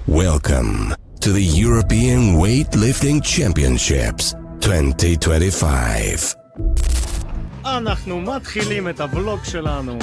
Welcome to the European Weightlifting Championships 2025. אנחנו מתחילים את הוולוג שלנו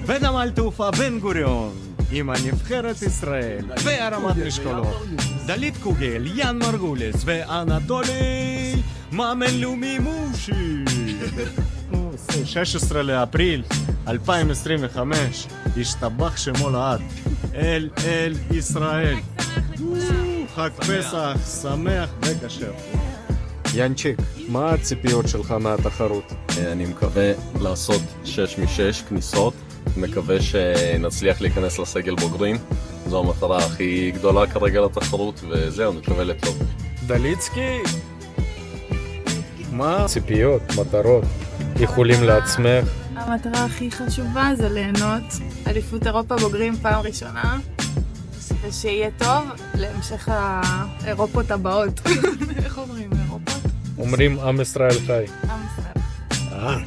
בנמל תעופה בן גוריון עם הנבחרת ישראל והרמת משקולות דלית קוגל, יאן מרגולס ואנטולי מאמן לאומי מושי. 16 לאפריל 2025, השתבח שמו לעד, אל ישראל. חג פסח שמח וכשר. ינצ'יק, מה הציפיות שלך מהתחרות? אני מקווה לעשות 6 מ-6 כניסות, מקווה שנצליח להיכנס לסגל בוגרים, זו המטרה הכי גדולה כרגע לתחרות, וזהו, נקווה לטוב. דליצקי, מה הציפיות, מטרות, איחולים לעצמך? המטרה הכי חשובה זה ליהנות אליפות אירופה בוגרים פעם ראשונה, ושיהיה טוב להמשך האירופות הבאות. איך אומרים אירופות? אומרים עם ישראל חי. עם ישראל.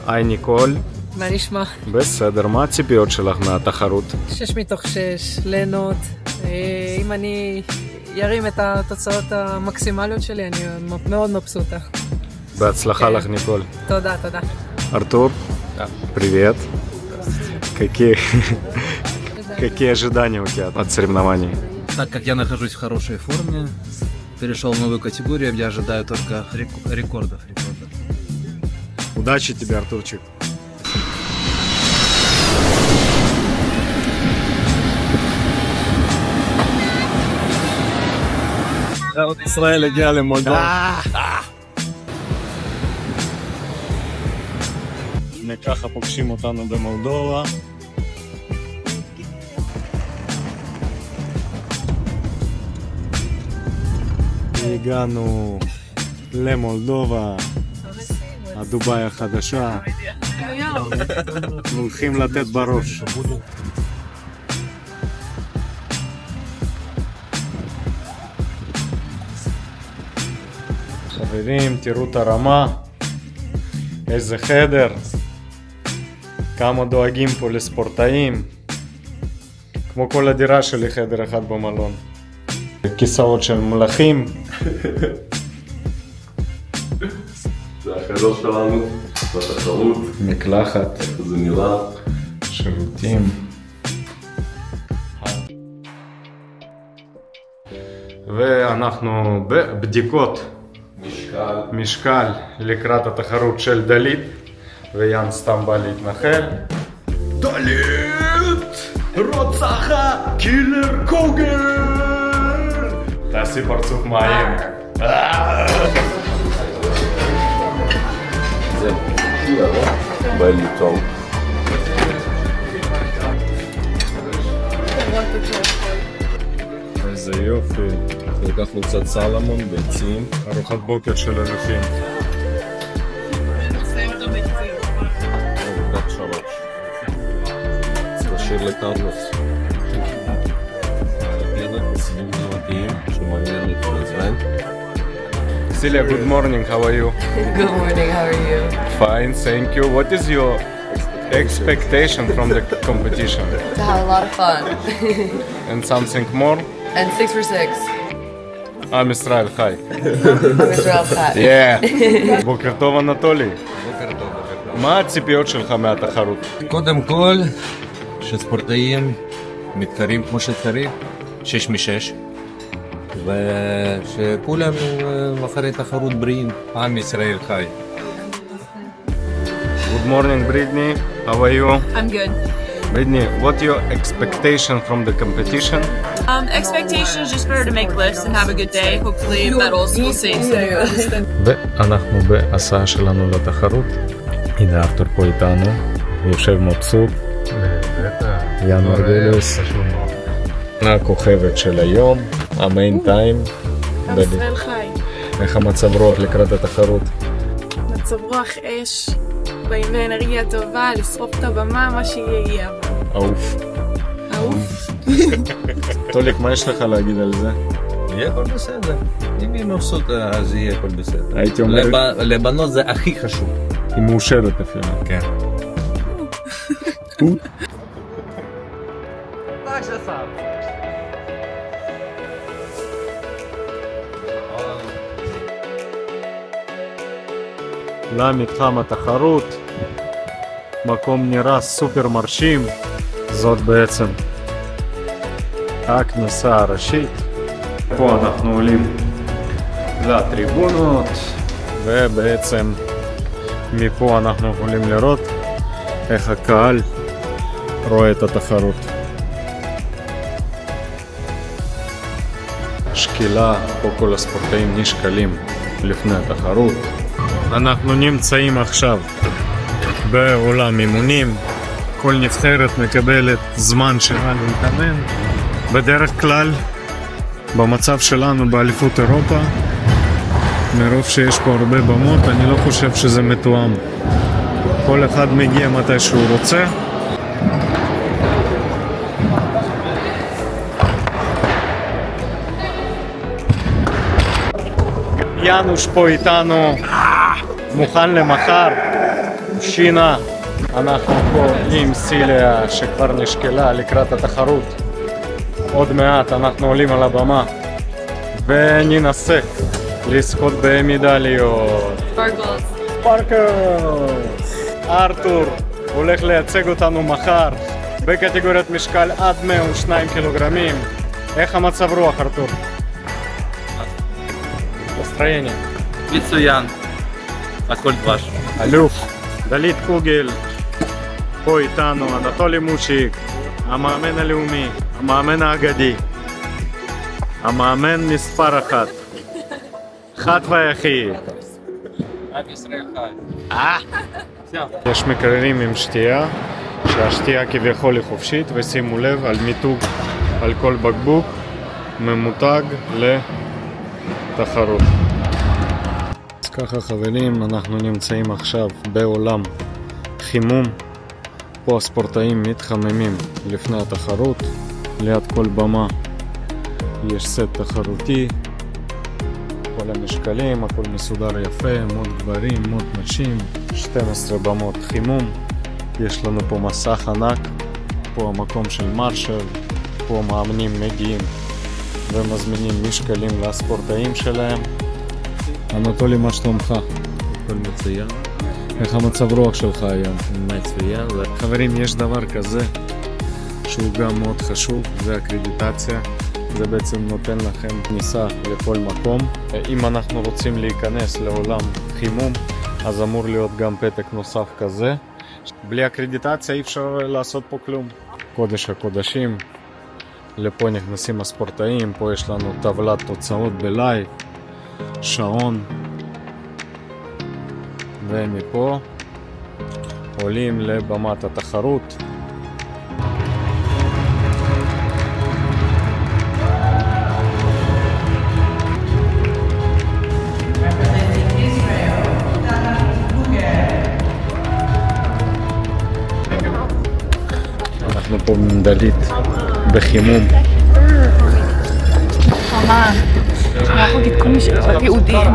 היי ניקול. מה נשמע? בסדר, מה הציפיות שלך מהתחרות? 6 מתוך 6, ליהנות. אם אני ירים את התוצאות המקסימליות שלי, אני מאוד מבסוטה. בהצלחה לך ניקול. תודה, туда. Артур, привет. Какие ожидания у тебя от соревнований? Так как я нахожусь в хорошей форме, перешел в новую категорию, я ожидаю только рекордов. Удачи тебе, Артурчик. עוד ישראל הגיע למולדובה. ככה פוגשים אותנו במולדובה. הגענו למולדובה, הדובאי החדשה. הולכים לתת בראש. חברים, תראו את הרמה, איזה חדר, כמה דואגים פה לספורטאים, כמו כל הדירה שלי חדר אחד במלון, כיסאות של מלאכים. זה החדר שלנו, בתחרות, מקלחת, זה נראה, שירותים. ואנחנו בבדיקות משקל לקראת התחרות של דלית, ויאן סתם בא להתנחל. דלית רוצחה קילר קוגל, תעשי פרצוף מאיים. זה בא לי טוב. איזה יופי. לקחנו קצת סלמון, ביצים, ארוחת בוקר של אלפים. ארוחת 3. תשאיר לקרלוס. סיבים גלויים שמעניין להתמזמן. Celia, good morning, how are you? Good morning, how are you? Fine, thank you. What is your expectation from the competition? To have a lot of fun. And something more? And 6 for 6. עם ישראל חי. עם ישראל חי. Yeah. בוקר טוב אנטולי. מה הציפיות שלך מהתחרות? קודם כל, שספורטאים מתקרים כמו שצריך, 6 מ-6, ושכולם אחרי תחרות בריאים, עם ישראל חי. Good morning, Brittany. How are you? I'm good. Brittany, what your expectation from the competition? Expectations just for her to make lifts and have a good day. Hopefully medals, we'll see. ואנחנו בהסעה שלנו לתחרות. הנה ארתור פה איתנו, יושב מבסוט. יאן מרגולס, הכוכבת של היום, המיין טיים. עם ישראל חי. איך המצב רוח לקראת התחרות? מצב רוח אש, באים באנרגיה טובה, לשרוף את הבמה, מה שיהיה. אהוף. אהוף. טוליק, מה יש לך להגיד על זה? יהיה הכל בסדר. אם היא מבסוט, אז יהיה הכל בסדר. הייתי אומר... לבנות זה הכי חשוב. היא מאושרת אפילו. כן. Także sam. למתחם התחרות, מקום נראה סופר מרשים, זאת בעצם הכניסה הראשית. פה אנחנו עולים לטריבונות, ובעצם מפה אנחנו יכולים לראות איך הקהל רואה את התחרות. שקילה, פה כל הספורטאים נשקלים לפני התחרות. אנחנו נמצאים עכשיו בעולם אימונים, כל נבחרת מקבלת זמן שלה להתאמן. בדרך כלל במצב שלנו באליפות אירופה, מרוב שיש פה הרבה במות, אני לא חושב שזה מתואם. כל אחד מגיע מתי שהוא רוצה. יאנוש פה איתנו, מוכן למחר. שינה, אנחנו פה עם סיליה שכבר נשקלה לקראת התחרות. עוד מעט אנחנו עולים על הבמה וננסה לזכות במדליות. ספרקלס. ארתור הולך לייצג אותנו מחר בקטגוריית משקל עד 102 קילוגרמים. איך המצב רוח, ארתור? настроение? מצוין, הכל דבש. אלוף דלית קוגל, פה איתנו אנטולי מושיק, המאמן הלאומי, המאמן האגדי, המאמן מספר אחת, חד ויחיד. עם ישראל חי. יש מקררים עם שתייה, שהשתייה כביכול היא חופשית, ושימו לב על מיתוג על כל בקבוק ממותג לתחרות. אז ככה חברים, אנחנו נמצאים עכשיו בעולם חימום. פה הספורטאים מתחממים לפני התחרות. ליד כל במה יש סט תחרותי, כל המשקלים, הכל מסודר יפה, מוד גברים, מוד נשים, 12 במות חימום. יש לנו פה מסך ענק, פה המקום של מרשל, פה מאמנים מגיעים ומזמינים משקלים לספורטאים שלהם. אנטולי, מה שלומך? הכל מצוין. איך המצב רוח שלך היום? מצוין. חברים, יש דבר כזה שהוא גם מאוד חשוב, זה אקרדיטציה. זה בעצם נותן לכם כניסה לכל מקום. אם אנחנו רוצים להיכנס לעולם חימום, אז אמור להיות גם פתק נוסף כזה. בלי אקרדיטציה אי אפשר לעשות פה כלום. קודש הקודשים, לפה נכנסים הספורטאים, פה יש לנו טבלת תוצאות בלייב, שעון, ומפה עולים לבמת התחרות. אנחנו פה מדלית בחימום. חמה, אנחנו נגיד כל מי שאוהב יהודים.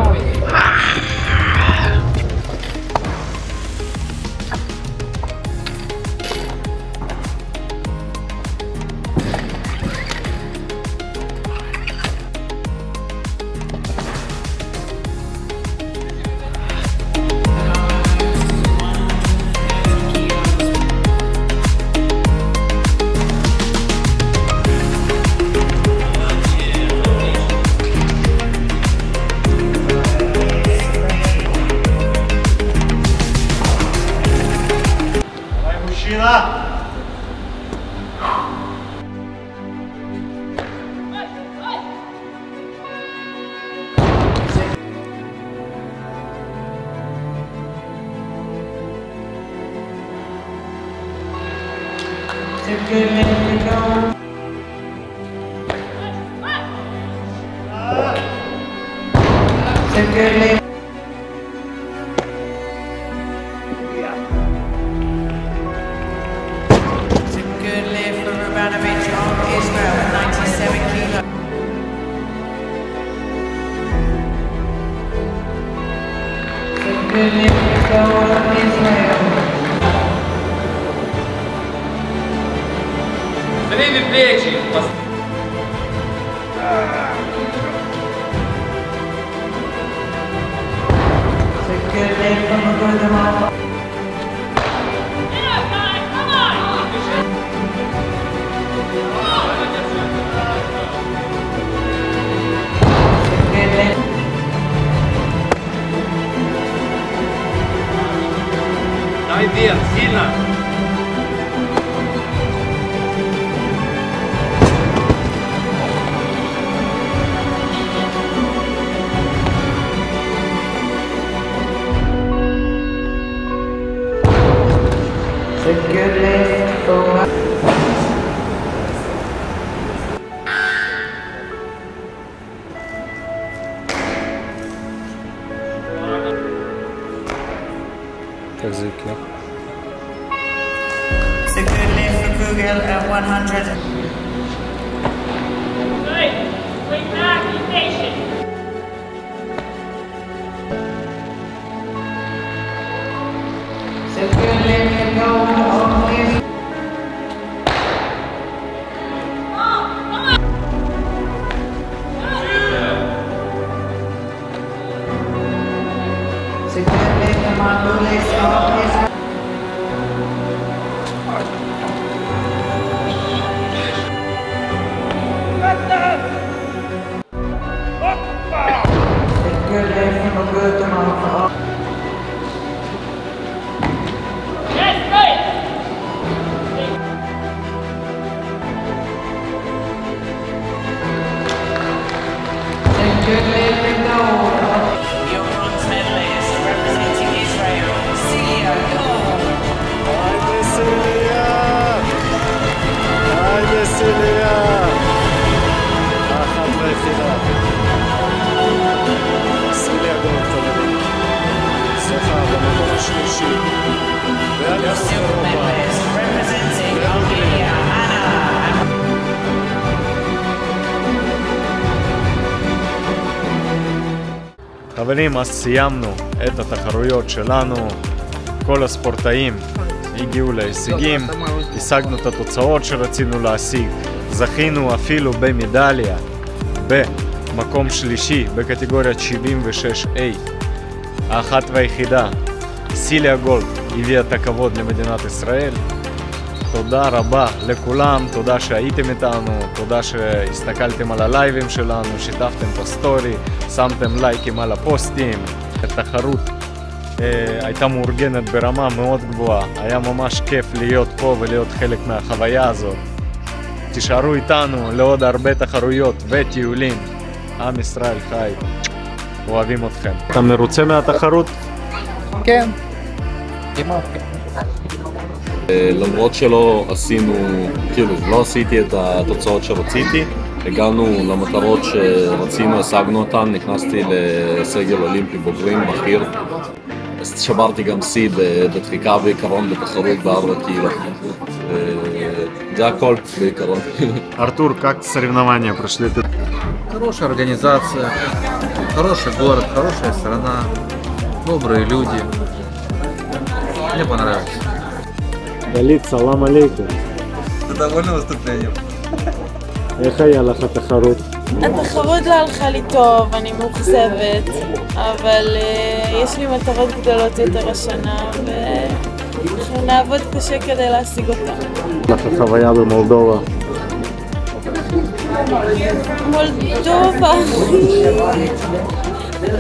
Разрыви плечи. Давай вверх, сильно. תחזיקי. It's a good lift for Kugel at 100. Wait back, be patient. It's a good lift for gold on lift. It's a good lift for Margulis on lift. Good lift from a good amount. Yes, right. Good lift from gold. Your bronze medalist representing Israel, Celia Gold. היידה סיליה! היידה סיליה! האחת והיחידה. סיליה גולד חברים. זוכה במקום השלישי. באליפות Silver אירופה. medalist representing Albania, Anna. חברים, אז סיימנו את התחרויות שלנו. כל הספורטאים הגיעו להישגים, השגנו את התוצאות שרצינו להשיג, זכינו אפילו במדליה במקום שלישי בקטגוריית 76A. האחת והיחידה, סיליה גולד, הביאה את הכבוד למדינת ישראל. תודה רבה לכולם, תודה שהייתם איתנו, תודה שהסתכלתם על הלייבים שלנו, שיתפתם בסטורי, שמתם לייקים על הפוסטים. התחרות הייתה מאורגנת ברמה מאוד גבוהה, היה ממש כיף להיות פה ולהיות חלק מהחוויה הזאת. תישארו איתנו לעוד הרבה תחרויות וטיולים. עם ישראל חי, אוהבים אתכם. אתה מרוצה מהתחרות? כן. כמעט. למרות שלא עשינו, כאילו לא עשיתי את התוצאות שרציתי, הגענו למטרות שרצינו, השגנו אותן, נכנסתי לסגל אולימפי בוגרים בכיר, שברתי גם שיא בדחיקה בעיקרון בתחרות ב4 קילו. זה הכל בעיקרон. Артур, как соревнования прошли? Хорошая организация, хороший город, хорошая страна, добрые люди. Мне понравилось. גלית, סלאם עליכם. Ты довольна выступлением? איך היה לך התחרות? התחרות לא הלכה לי טוב, אני מאוכזבת, אבל יש לי מטרות גדולות יותר השנה, ואנחנו נעבוד קשה כדי להשיג אותן. לך חוויה במולדובה. מולדובה,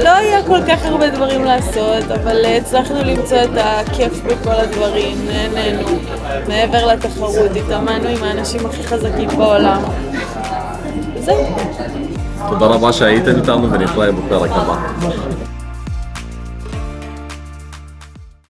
לא היה כל כך הרבה דברים לעשות, אבל הצלחנו למצוא את הכיף בכל הדברים, נהנינו. מעבר לתחרות, התאמנו עם האנשים הכי חזקים בעולם. זהו. תודה רבה שהייתם איתנו ונתראה בפרק הבא.